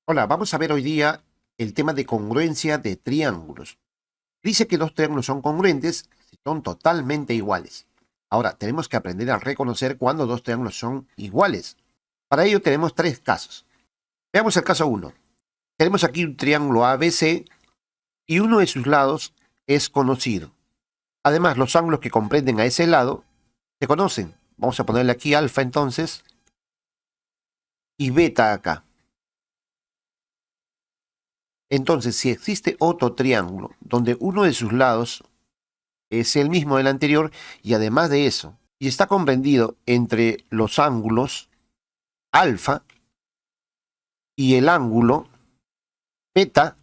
Hola, vamos a ver hoy día el tema de congruencia de triángulos. Dice que dos triángulos son congruentes si son totalmente iguales. Ahora, tenemos que aprender a reconocer cuando dos triángulos son iguales. Para ello tenemos tres casos. Veamos el caso 1. Tenemos aquí un triángulo ABC y uno de sus lados es conocido. Además, los ángulos que comprenden a ese lado se conocen. Vamos a ponerle aquí alfa entonces y beta acá. Entonces, si existe otro triángulo donde uno de sus lados es el mismo del anterior y además de eso, y está comprendido entre los ángulos alfa y el ángulo beta,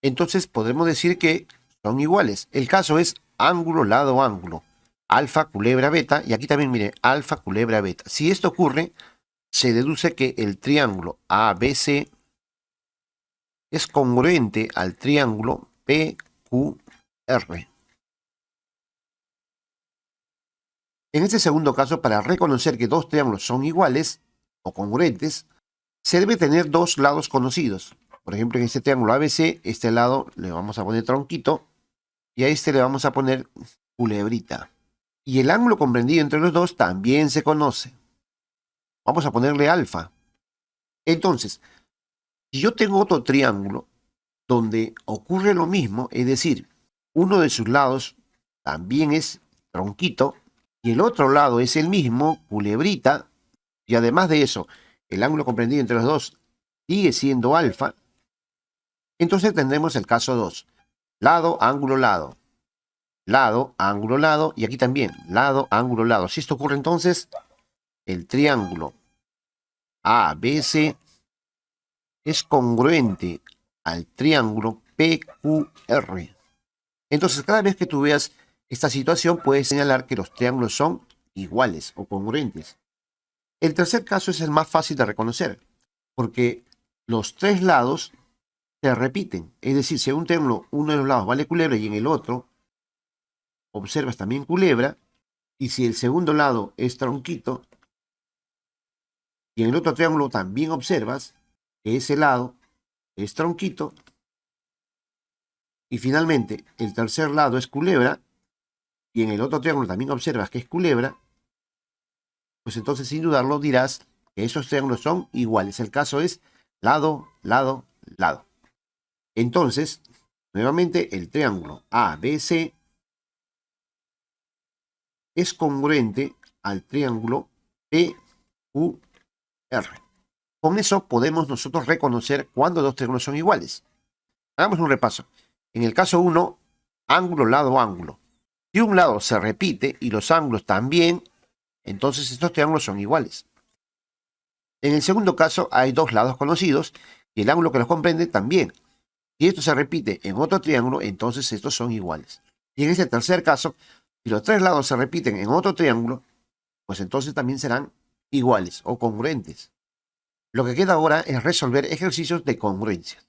entonces podremos decir que son iguales. El caso es ángulo, lado, ángulo. Alfa, culebra, beta, y aquí también mire, alfa, culebra, beta. Si esto ocurre, se deduce que el triángulo ABC es congruente al triángulo PQR. En este segundo caso, para reconocer que dos triángulos son iguales o congruentes, se debe tener dos lados conocidos. Por ejemplo, en este triángulo ABC, este lado le vamos a poner tronquito y a este le vamos a poner culebrita. Y el ángulo comprendido entre los dos también se conoce. Vamos a ponerle alfa. Entonces, si yo tengo otro triángulo donde ocurre lo mismo, es decir, uno de sus lados también es tronquito y el otro lado es el mismo, culebrita, y además de eso, el ángulo comprendido entre los dos sigue siendo alfa, entonces tendremos el caso 2. Lado, ángulo, lado. Lado, ángulo, lado. Y aquí también, lado, ángulo, lado. Si esto ocurre entonces, el triángulo ABC es congruente al triángulo PQR. Entonces, cada vez que tú veas esta situación, puedes señalar que los triángulos son iguales o congruentes. El tercer caso es el más fácil de reconocer, porque los tres lados se repiten. Es decir, si en un triángulo uno de los lados vale culebra y en el otro observas también culebra, y si el segundo lado es tronquito, y en el otro triángulo también observas que ese lado es tronquito, y finalmente el tercer lado es culebra, y en el otro triángulo también observas que es culebra, pues entonces sin dudarlo dirás que esos triángulos son iguales. El caso es lado, lado, lado. Entonces, nuevamente el triángulo ABC es congruente al triángulo PQR. Con eso podemos nosotros reconocer cuando dos triángulos son iguales. Hagamos un repaso. En el caso 1, ángulo, lado, ángulo. Si un lado se repite y los ángulos también, entonces estos triángulos son iguales. En el segundo caso hay dos lados conocidos y el ángulo que los comprende también. Si esto se repite en otro triángulo, entonces estos son iguales. Y en este tercer caso, si los tres lados se repiten en otro triángulo, pues entonces también serán iguales o congruentes. Lo que queda ahora es resolver ejercicios de congruencia.